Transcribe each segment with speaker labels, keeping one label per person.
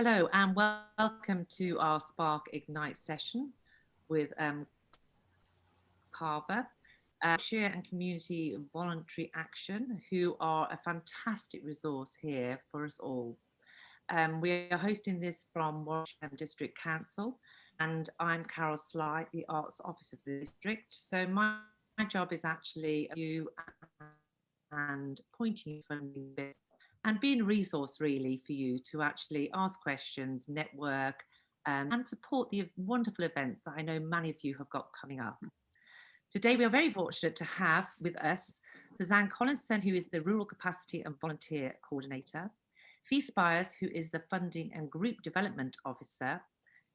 Speaker 1: Hello and welcome to our Spark Ignite session with Carver, Warwickshire and Community Voluntary Action, who are a fantastic resource here for us all. We are hosting this from Warwickshire District Council, and I'm Carol Sly, the Arts Officer of the district. So my job is actually you and pointing you funding bits and being a resource really for you to actually ask questions, network, and support the wonderful events that I know many of you have got coming up. Today, we are very fortunate to have with us Suzanne Collinson, who is the Rural Capacity and Volunteer Coordinator, Fee Spires, who is the Funding and Group Development Officer,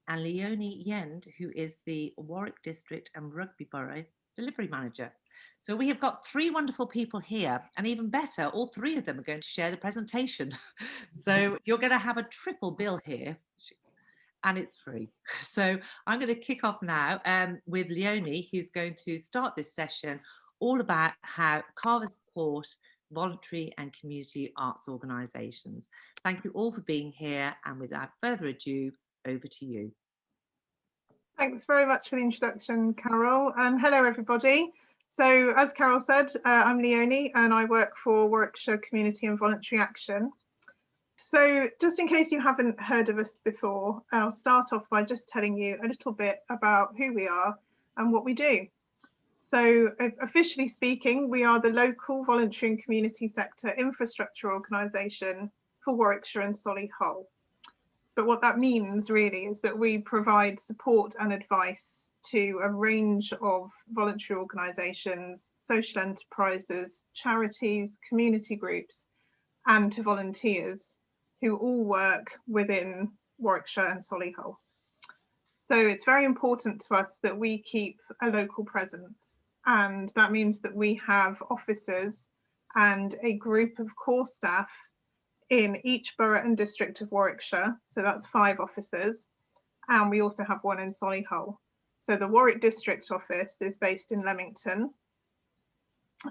Speaker 1: and Leonie Yend, who is the Warwick District and Rugby Borough Delivery Manager. So we have got three wonderful people here, and even better, all three of them are going to share the presentation. So you're going to have a triple bill here, and it's free. So I'm going to kick off now with Leonie, who's going to start this session all about how Carver support voluntary and community arts organisations. Thank you all for being here, and without further ado, over to you.
Speaker 2: Thanks very much for the introduction, Carol, and hello everybody. So as Carol said, I'm Leonie and I work for Warwickshire Community and Voluntary Action. So just in case you haven't heard of us before, I'll start off by just telling you a little bit about who we are and what we do. So officially speaking, we are the local voluntary and community sector infrastructure organisation for Warwickshire and Solihull. But what that means really is that we provide support and advice to a range of voluntary organisations, social enterprises, charities, community groups, and to volunteers who all work within Warwickshire and Solihull. So it's very important to us that we keep a local presence, and that means that we have officers and a group of core staff in each borough and district of Warwickshire, so that's 5 officers, and we also have one in Solihull. So the Warwick District Office is based in Leamington,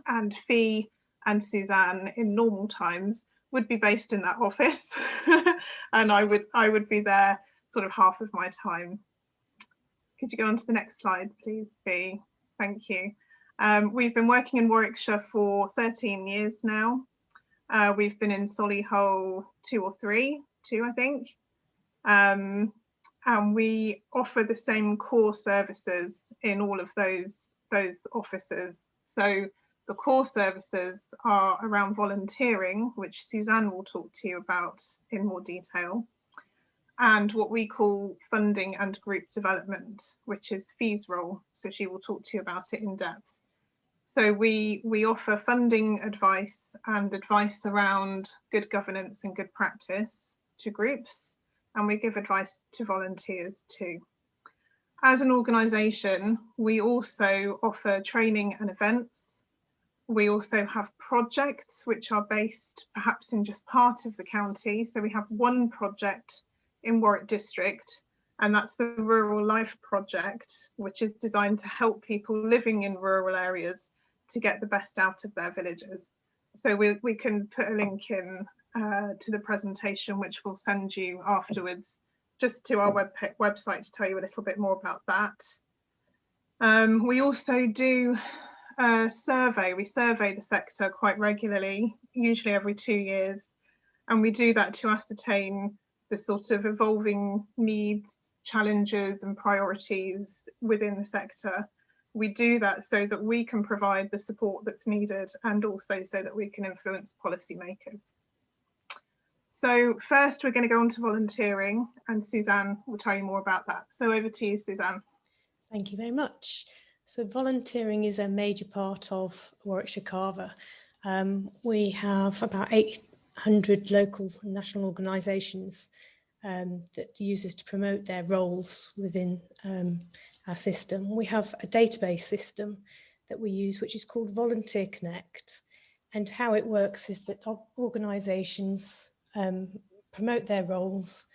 Speaker 2: and Fee and Suzanne in normal times would be based in that office, and I would be there sort of half of my time. Could you go on to the next slide, please, Fee? Thank you. We've been working in Warwickshire for 13 years now. We've been in Solihull 2 I think. And we offer the same core services in all of those offices. So the core services are around volunteering, which Suzanne will talk to you about in more detail, and what we call funding and group development, which is Fee's role. So she will talk to you about it in depth. So we offer funding advice and advice around good governance and good practice to groups, and we give advice to volunteers too. As an organisation, we also offer training and events. We also have projects which are based perhaps in just part of the county. So we have one project in Warwick District, and that's the Rural Life Project, which is designed to help people living in rural areas to get the best out of their villages. So we can put a link in to the presentation, which we'll send you afterwards, just to our website to tell you a little bit more about that. We also do a survey. We survey the sector quite regularly, usually every 2 years, and we do that to ascertain the sort of evolving needs, challenges and priorities within the sector. We do that so that we can provide the support that's needed, and also so that we can influence policymakers. So first we're going to go on to volunteering, and Suzanne will tell you more about that. So over to you, Suzanne.
Speaker 3: Thank you very much. So volunteering is a major part of Warwickshire Carver. We have about 800 local and national organisations that use us to promote their roles within our system. We have a database system that we use, which is called Volunteer Connect. And how it works is that organisations promote their roles,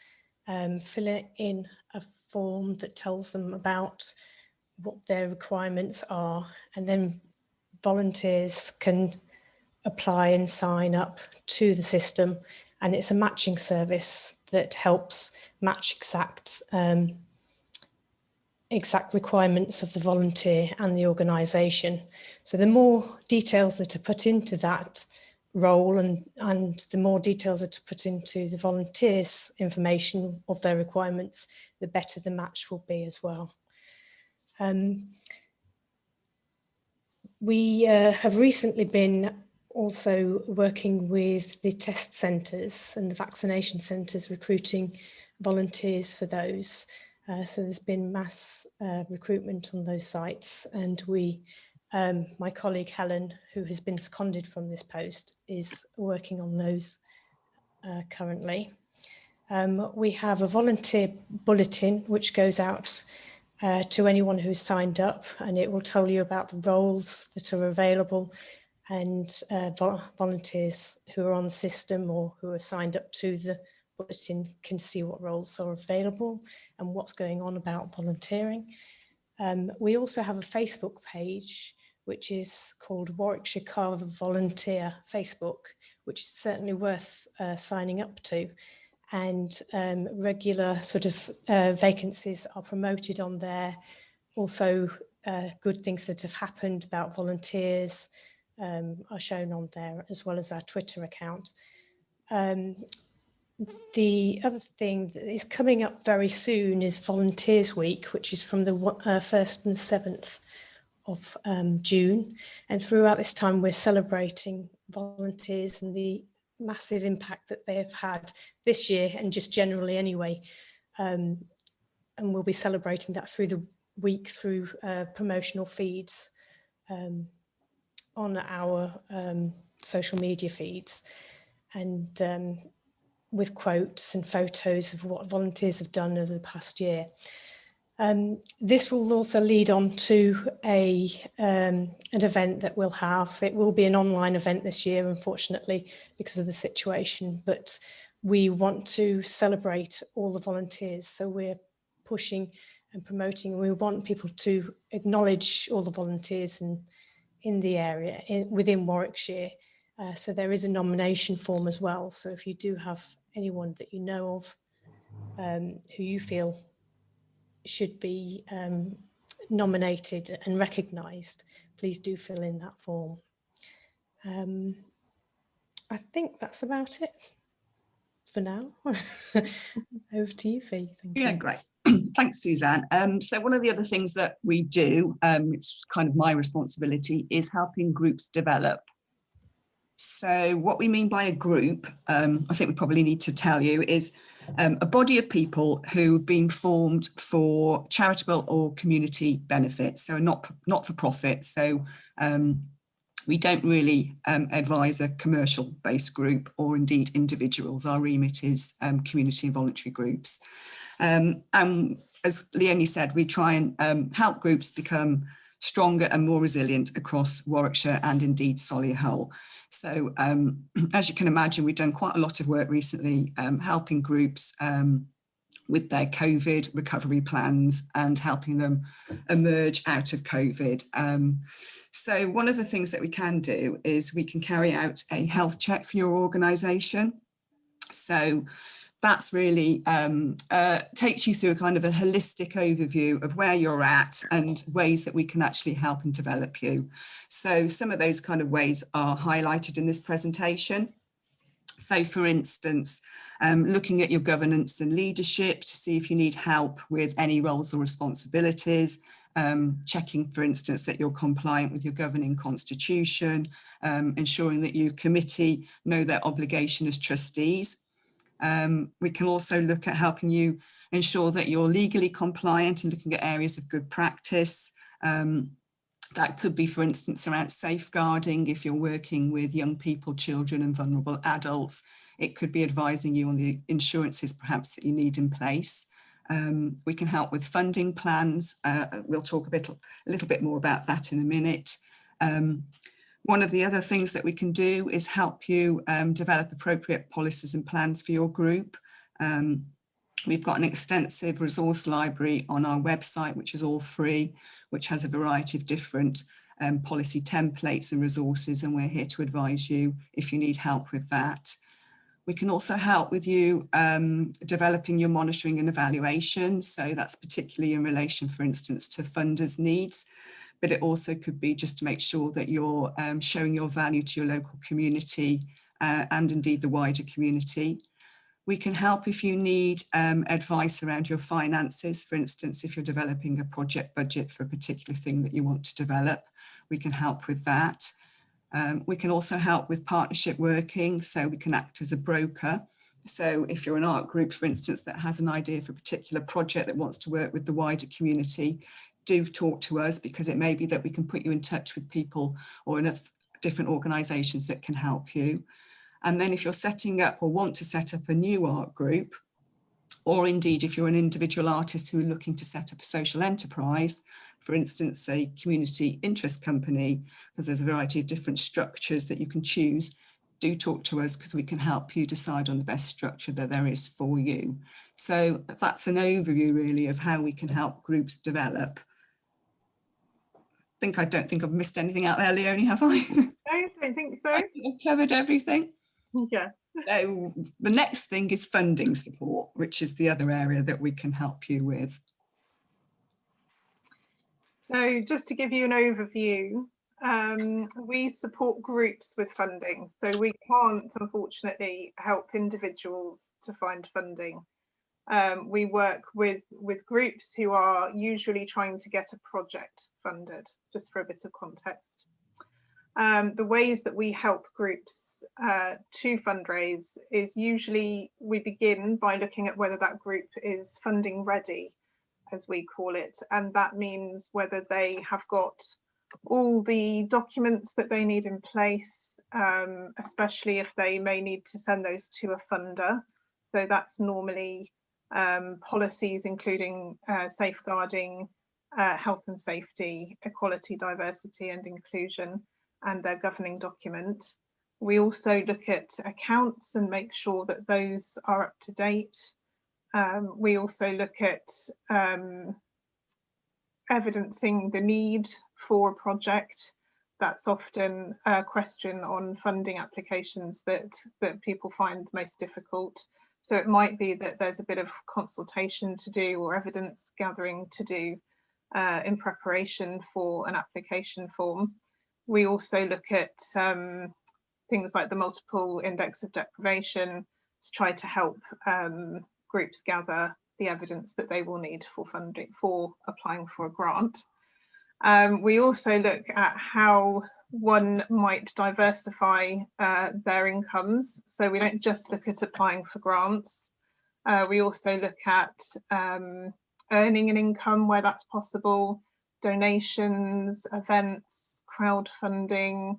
Speaker 3: fill in a form that tells them about what their requirements are, and then volunteers can apply and sign up to the system, and it's a matching service that helps match exact requirements of the volunteer and the organisation. So the more details that are put into that role and the more details that are put into the volunteers' information of their requirements, the better the match will be as well. We have recently been also working with the test centres and the vaccination centres, recruiting volunteers for those. So there's been mass recruitment on those sites, and my colleague Helen, who has been seconded from this post, is working on those currently. We have a volunteer bulletin which goes out to anyone who's signed up, and it will tell you about the roles that are available, and volunteers who are on the system or who are signed up to the bulletin can see what roles are available and what's going on about volunteering. We also have a Facebook page which is called Warwickshire Carver Volunteer Facebook, which is certainly worth signing up to. And regular sort of vacancies are promoted on there. Also, good things that have happened about volunteers are shown on there, as well as our Twitter account. The other thing that is coming up very soon is Volunteers Week, which is from the 1st and 7th of June. And throughout this time, we're celebrating volunteers and the massive impact that they have had this year and just generally anyway. And we'll be celebrating that through the week through promotional feeds on our social media feeds, and with quotes and photos of what volunteers have done over the past year. This will also lead on to an event that we'll have. It will be an online event this year, unfortunately, because of the situation, but we want to celebrate all the volunteers. So we're pushing and promoting, and we want people to acknowledge all the volunteers in the area, within Warwickshire. So there is a nomination form as well. So if you do have anyone that you know of who you feel should be nominated and recognised, please do fill in that form. I think that's about it for now. Over to you, Fee. Thank you.
Speaker 4: Great. Thanks, Suzanne. So one of the other things that we do, it's kind of my responsibility, is helping groups develop. So what we mean by a group, I think we probably need to tell you, is a body of people who've been formed for charitable or community benefit, so not for profit. So we don't really advise a commercial-based group or indeed individuals. Our remit is community and voluntary groups. And as Leonie said, we try and help groups become stronger and more resilient across Warwickshire and indeed Solihull. So as you can imagine, we've done quite a lot of work recently helping groups with their COVID recovery plans and helping them emerge out of COVID. So one of the things that we can do is we can carry out a health check for your organisation. So that's really takes you through a kind of a holistic overview of where you're at and ways that we can actually help and develop you. So some of those kind of ways are highlighted in this presentation. So for instance, looking at your governance and leadership to see if you need help with any roles or responsibilities, checking, for instance, that you're compliant with your governing constitution, ensuring that your committee know their obligation as trustees. We can also look at helping you ensure that you're legally compliant and looking at areas of good practice. That could be, for instance, around safeguarding if you're working with young people, children and vulnerable adults. It could be advising you on the insurances perhaps that you need in place. We can help with funding plans. We'll talk a little bit more about that in a minute. One of the other things that we can do is help you develop appropriate policies and plans for your group. We've got an extensive resource library on our website, which is all free, which has a variety of different policy templates and resources, and we're here to advise you if you need help with that. We can also help with you developing your monitoring and evaluation. So that's particularly in relation, for instance, to funders' needs, but it also could be just to make sure that you're showing your value to your local community and indeed the wider community. We can help if you need advice around your finances. For instance, if you're developing a project budget for a particular thing that you want to develop, we can help with that. We can also help with partnership working, so we can act as a broker. So if you're an art group, for instance, that has an idea for a particular project that wants to work with the wider community, do talk to us, because it may be that we can put you in touch with people or enough different organisations that can help you. And then if you're setting up or want to set up a new art group, or indeed if you're an individual artist who are looking to set up a social enterprise, for instance, a community interest company, because there's a variety of different structures that you can choose, do talk to us because we can help you decide on the best structure that there is for you. So that's an overview really of how we can help groups develop. I don't think I've missed anything out there, Leonie, have I?
Speaker 2: No, I don't think so.
Speaker 4: I think I've covered everything.
Speaker 2: Yeah.
Speaker 4: So the next thing is funding support, which is the other area that we can help you with.
Speaker 2: So just to give you an overview, we support groups with funding. So we can't, unfortunately, help individuals to find funding. We work with groups who are usually trying to get a project funded, just for a bit of context. The ways that we help groups to fundraise is usually we begin by looking at whether that group is funding ready, as we call it, and that means whether they have got all the documents that they need in place, especially if they may need to send those to a funder. So that's normally policies including safeguarding, health and safety, equality, diversity and inclusion, and their governing document. We also look at accounts and make sure that those are up to date. We also look at evidencing the need for a project. That's often a question on funding applications that people find most difficult. So it might be that there's a bit of consultation to do or evidence gathering to do in preparation for an application form. We also look at things like the multiple index of deprivation to try to help groups gather the evidence that they will need for funding, for applying for a grant. We also look at how one might diversify their incomes. So we don't just look at applying for grants. We also look at earning an income where that's possible, donations, events, crowdfunding,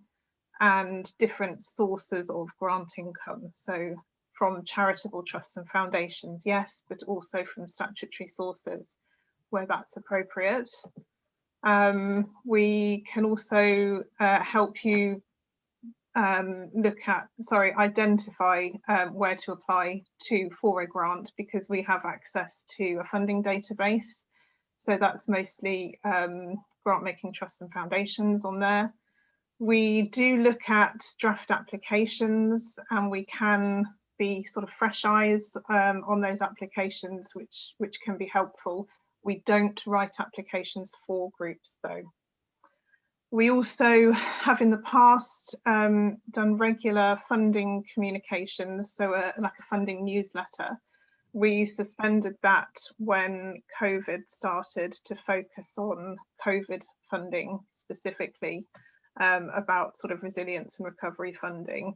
Speaker 2: and different sources of grant income. So from charitable trusts and foundations, yes, but also from statutory sources where that's appropriate. We can also help you identify where to apply to for a grant, because we have access to a funding database. So that's mostly grant making trusts and foundations on there. We do look at draft applications, and we can be sort of fresh eyes on those applications, which can be helpful. We don't write applications for groups though. We also have in the past done regular funding communications, so like a funding newsletter. We suspended that when COVID started to focus on COVID funding specifically, about sort of resilience and recovery funding.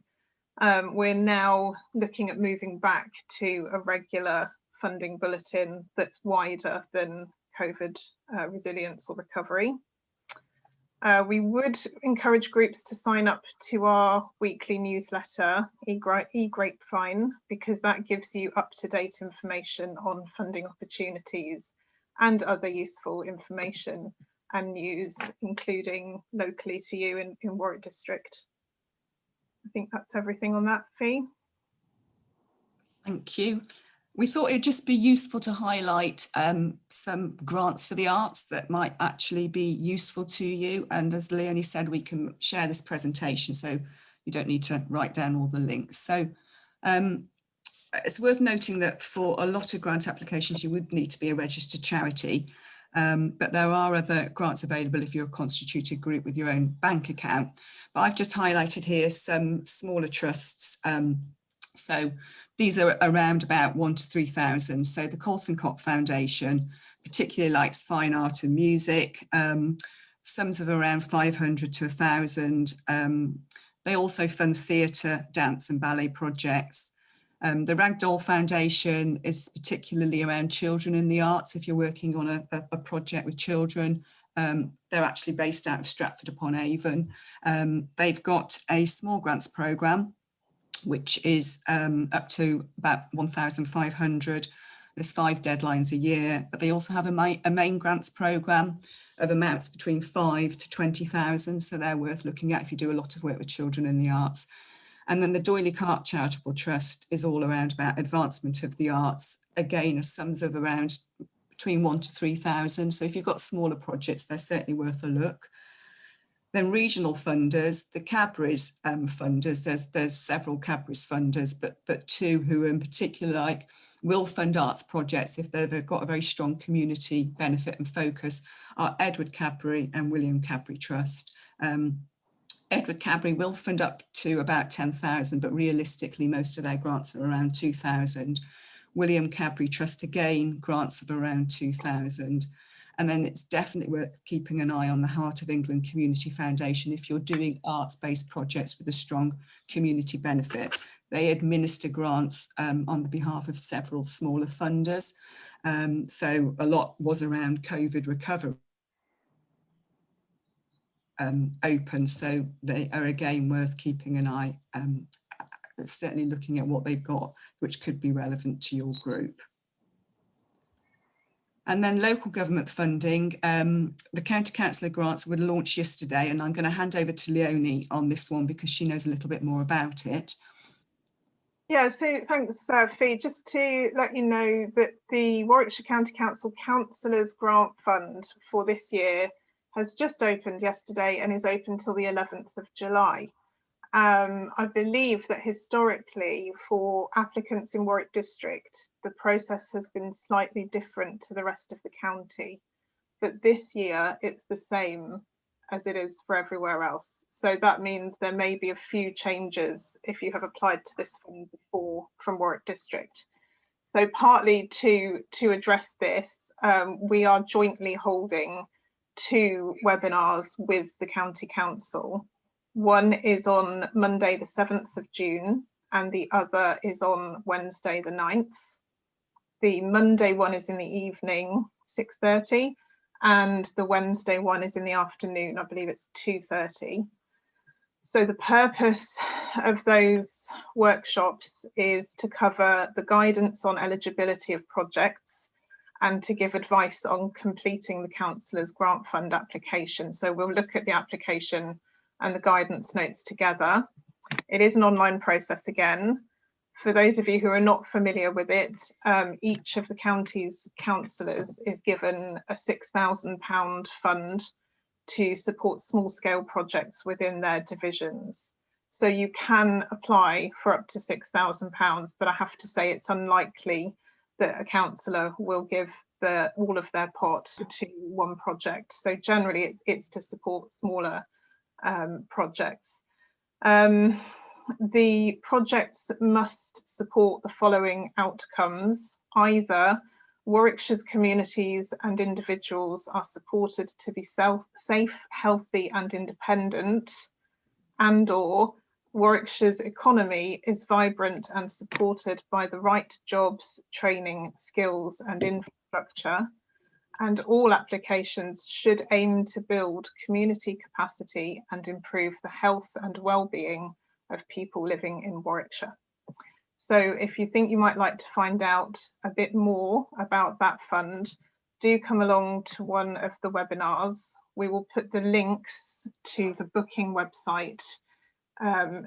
Speaker 2: We're now looking at moving back to a regular funding bulletin that's wider than COVID resilience or recovery. We would encourage groups to sign up to our weekly newsletter, eGrapevine, because that gives you up-to-date information on funding opportunities and other useful information and news, including locally to you in Warwick District. I think that's everything on that, Fee.
Speaker 4: Thank you. We thought it'd just be useful to highlight some grants for the arts that might actually be useful to you. And as Leonie said, we can share this presentation, so you don't need to write down all the links. So It's worth noting that for a lot of grant applications, you would need to be a registered charity, but there are other grants available if you're a constituted group with your own bank account. But I've just highlighted here some smaller trusts. So these are around about 1 to 3,000. So the Colson Cock Foundation particularly likes fine art and music, sums of around 500 to 1,000. They also fund theatre, dance and ballet projects. The Ragdoll Foundation is particularly around children in the arts. If you're working on a project with children, they're actually based out of Stratford upon Avon. They've got a small grants programme, which is up to about 1,500. There's 5 deadlines a year, but they also have a main grants programme of amounts between 5 to 20,000. So they're worth looking at if you do a lot of work with children in the arts. And then the D'Oyly Carte Charitable Trust is all around about advancement of the arts. Again, sums of around between 1 to 3,000. So if you've got smaller projects, they're certainly worth a look. Then regional funders, the Cadbury's funders, there's several Cadbury's funders, but 2 who in particular will fund arts projects if they've got a very strong community benefit and focus are Edward Cadbury and William Cadbury Trust. Edward Cadbury will fund up to about 10,000, but realistically, most of their grants are around 2,000. William Cadbury Trust, again, grants of around 2,000. And then it's definitely worth keeping an eye on the Heart of England Community Foundation if you're doing arts-based projects with a strong community benefit. They administer grants on the behalf of several smaller funders. So a lot was around COVID recovery. Open, so they are again worth keeping an eye, certainly looking at what they've got, which could be relevant to your group. And then local government funding, the County Councillor grants were launched yesterday, and I'm going to hand over to Leonie on this one because she knows a little bit more about it.
Speaker 2: Yeah, so thanks, Fee. Just to let you know that the Warwickshire County Council Councillors Grant Fund for this year has just opened yesterday and is open till the 11th of July. I believe that historically for applicants in Warwick District, the process has been slightly different to the rest of the county, but this year it's the same as it is for everywhere else. So that means there may be a few changes if you have applied to this fund before from Warwick District. So partly to address this, we are jointly holding 2 webinars with the County Council. One is on Monday the 7th of June and the other is on Wednesday the 9th. The Monday one is in the evening, 6:30, and the Wednesday one is in the afternoon, I believe it's 2:30. So the purpose of those workshops is to cover the guidance on eligibility of projects and to give advice on completing the councillor's grant fund application. So we'll look at the application and the guidance notes together. It is an online process again. For those of you who are not familiar with it, each of the county's councillors is given a £6,000 fund to support small scale projects within their divisions. So you can apply for up to £6,000, but I have to say it's unlikely that a councillor will give all of their pot to one project. So generally it's to support smaller projects. The projects must support the following outcomes. Either Warwickshire's communities and individuals are supported to be safe, healthy and independent, and/or Warwickshire's economy is vibrant and supported by the right jobs, training, skills and infrastructure, and all applications should aim to build community capacity and improve the health and well-being of people living in Warwickshire. So if you think you might like to find out a bit more about that fund, do come along to one of the webinars. We will put the links to the booking website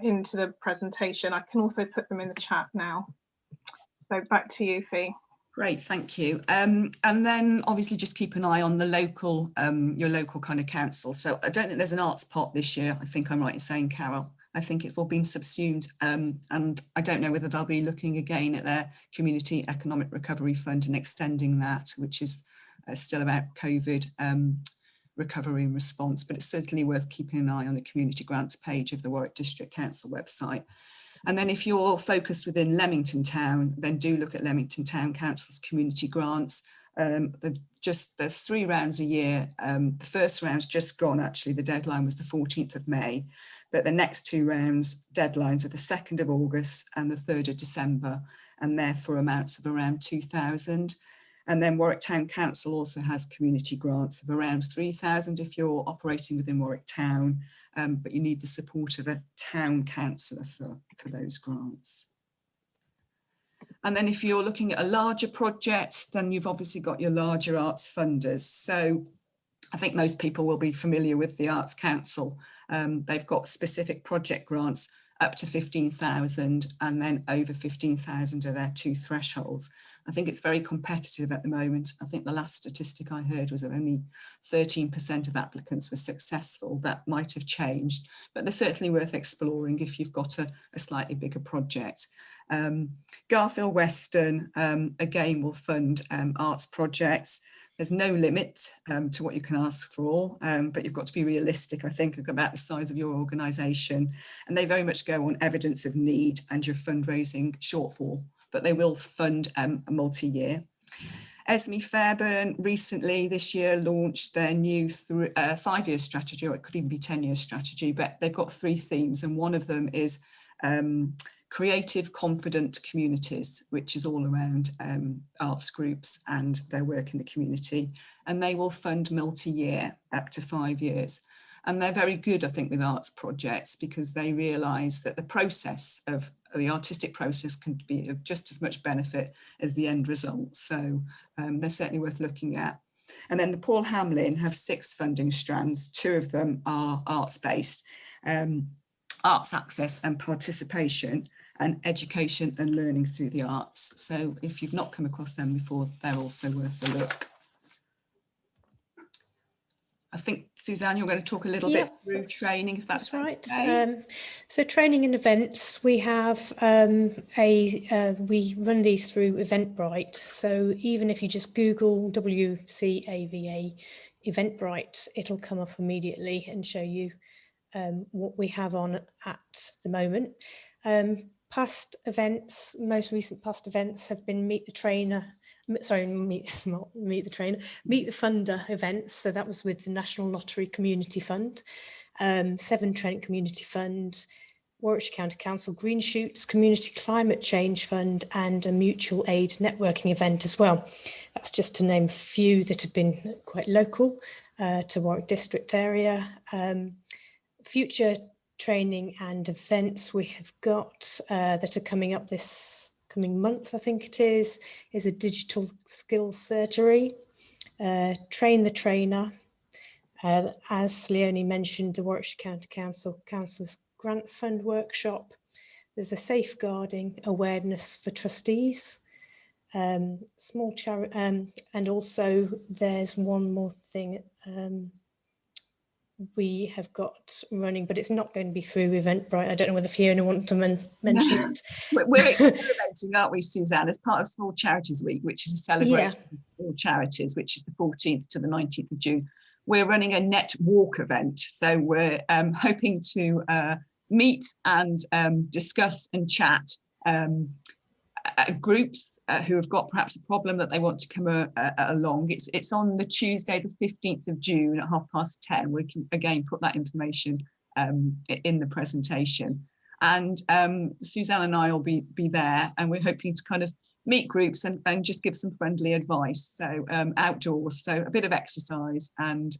Speaker 2: into the presentation. I can also put them in the chat now. So back to you, Fee.
Speaker 4: Great, thank you. And then obviously just keep an eye on the local, your local kind of council. So I don't think there's an arts pot this year. I think I'm right in saying, Carol. I think it's all been subsumed, and I don't know whether they'll be looking again at their Community Economic Recovery Fund and extending that, which is still about COVID recovery and response, but it's certainly worth keeping an eye on the community grants page of the Warwick District Council website. And then if you're focused within Leamington Town, then do look at Leamington Town Council's community grants. There's 3 rounds a year. The first round's just gone, actually. The deadline was the 14th of May, but the next 2 rounds deadlines are the 2nd of August and the 3rd of December, and they're for amounts of around 2,000. And then Warwick Town Council also has community grants of around 3,000 if you're operating within Warwick Town, but you need the support of a town councillor for those grants. And then if you're looking at a larger project, then you've obviously got your larger arts funders. So I think most people will be familiar with the Arts Council. They've got specific project grants up to 15,000, and then over 15,000 are their 2 thresholds. I think it's very competitive at the moment. I think the last statistic I heard was that only 13% of applicants were successful. That might have changed, but they're certainly worth exploring if you've got a slightly bigger project. Garfield Weston, again, will fund arts projects. There's no limit to what you can ask for, but you've got to be realistic, I think, about the size of your organisation. And they very much go on evidence of need and your fundraising shortfall, but they will fund a multi-year. Esme Fairburn recently this year launched their new 5-year strategy, or it could even be 10-year strategy, but they've got 3 themes, and one of them is creative, confident communities, which is all around arts groups and their work in the community. And they will fund multi-year, up to 5 years. And they're very good, I think, with arts projects, because they realise that the process of the artistic process can be of just as much benefit as the end result. So they're certainly worth looking at. And then the Paul Hamlin have 6 funding strands. 2 of them are arts-based, arts access and participation, and education and learning through the arts. So if you've not come across them before, they're also worth a look. I think, Suzanne, you're going to talk a little bit through training, if that's
Speaker 3: right.
Speaker 4: Okay.
Speaker 3: So training and events, we have we run these through Eventbrite. So even if you just Google WCAVA Eventbrite, it'll come up immediately and show you what we have on at the moment. Past events, most recent past events have been Meet the Funder events. So that was with the National Lottery Community Fund, Severn Trent Community Fund, Warwickshire County Council Green Shoots Community Climate Change Fund, and a mutual aid networking event as well. That's just to name a few that have been quite local to Warwick District area. Future training and events we have got that are coming up this coming month, I think it is a digital skills surgery, train the trainer, as Leonie mentioned, the Warwickshire County Council's Grant Fund workshop. There's a safeguarding awareness for trustees, small charity, and also there's one more thing we have got running, but it's not going to be through Eventbrite. I don't know whether Fiona wants to mention it.
Speaker 4: We're experimenting, aren't we, Suzanne, as part of Small Charities Week, which is a celebration of all charities, which is the 14th to the 19th of June. We're running a net walk event. So we're hoping to meet and discuss and chat groups who have got perhaps a problem that they want to come along. It's on the Tuesday, the 15th of June at 10:30. We can again put that information in the presentation. And Suzanne and I will be there, and we're hoping to kind of meet groups and just give some friendly advice. So outdoors, so a bit of exercise. And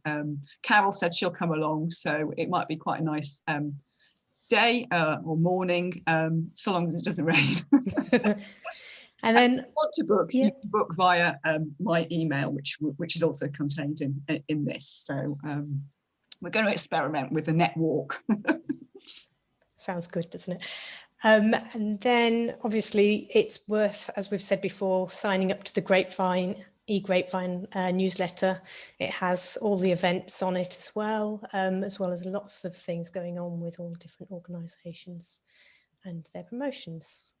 Speaker 4: Carol said she'll come along, so it might be quite a nice day or morning, so long as it doesn't rain.
Speaker 3: And then
Speaker 4: if you want to book, you can book via my email, which is also contained in this. So we're going to experiment with the net walk.
Speaker 3: Sounds good, doesn't it? And then obviously it's worth, as we've said before, signing up to the Grapevine e-grapevine newsletter. It has all the events on it as well as lots of things going on with all different organisations and their promotions.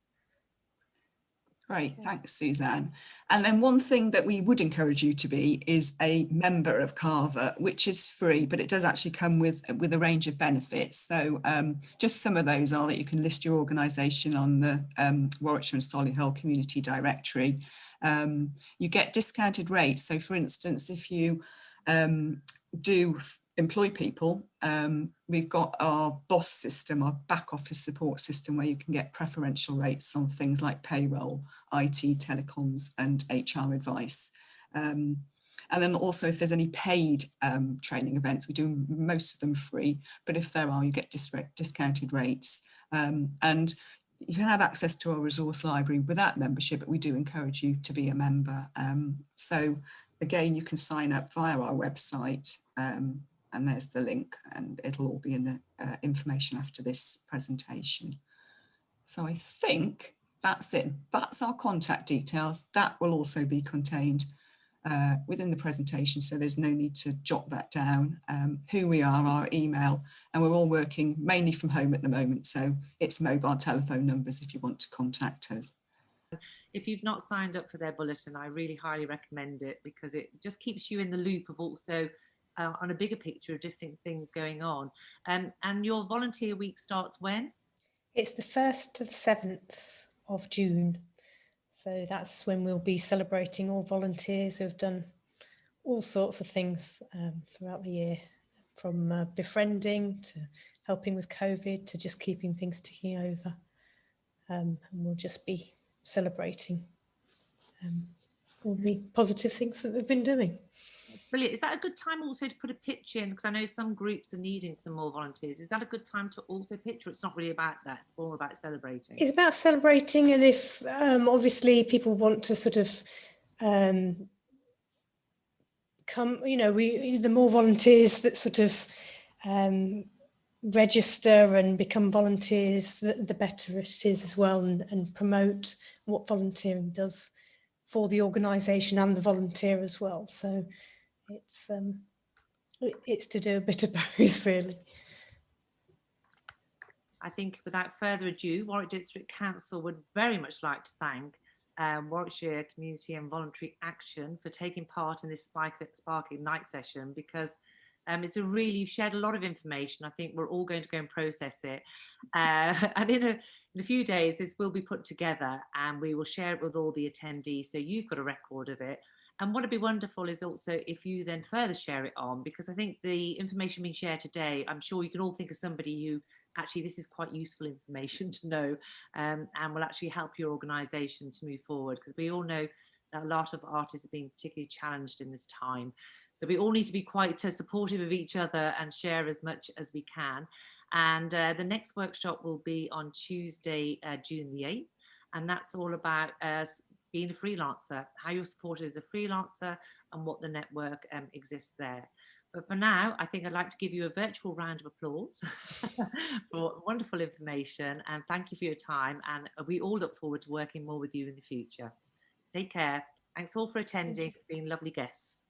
Speaker 4: Great, thanks, Suzanne. And then one thing that we would encourage you to be is a member of CAVA, which is free, but it does actually come with a range of benefits. So just some of those are that you can list your organisation on the Warwickshire and Solihull Community Directory. You get discounted rates. So for instance, if you do employ people, we've got our BOSS system, our back office support system, where you can get preferential rates on things like payroll, IT, telecoms and HR advice. And then also if there's any paid training events, we do most of them free, but if there are, you get discounted rates. And you can have access to our resource library without membership, but we do encourage you to be a member. So again, you can sign up via our website, and there's the link, and it'll all be in the information after this presentation. So I think that's it. That's our contact details. That will also be contained within the presentation, so there's no need to jot that down. Who we are, our email, and we're all working mainly from home at the moment, so it's mobile telephone numbers if you want to contact us.
Speaker 1: If you've not signed up for their bulletin, I really highly recommend it, because it just keeps you in the loop of also on a bigger picture of different things going on. And your volunteer week starts when?
Speaker 3: It's the 1st to the 7th of June. So that's when we'll be celebrating all volunteers who have done all sorts of things throughout the year, from befriending to helping with COVID to just keeping things ticking over. And we'll just be celebrating all the positive things that they've been doing.
Speaker 1: Brilliant. Is that a good time also to put a pitch in? Because I know some groups are needing some more volunteers. Is that a good time to also pitch, or it's not really about that? It's more about celebrating.
Speaker 3: It's about celebrating, and if obviously people want to sort of come, you know, the more volunteers that sort of register and become volunteers, the better it is as well, and promote what volunteering does for the organisation and the volunteer as well. So it's to do a bit of both, really.
Speaker 1: I think without further ado, Warwick District Council would very much like to thank Warwickshire Community and Voluntary Action for taking part in this Spark Ignite session, because you've shared a lot of information. I think we're all going to go and process it. And in a few days, this will be put together and we will share it with all the attendees, so you've got a record of it. And what would be wonderful is also if you then further share it on, because I think the information being shared today, I'm sure you can all think of somebody who actually this is quite useful information to know, and will actually help your organisation to move forward, because we all know that a lot of artists are being particularly challenged in this time. So we all need to be quite supportive of each other and share as much as we can. And the next workshop will be on Tuesday, June the 8th. And that's all about being a freelancer, how you're supported as a freelancer and what the network exists there. But for now, I think I'd like to give you a virtual round of applause for wonderful information, and thank you for your time. And we all look forward to working more with you in the future. Take care. Thanks all for attending, being lovely guests.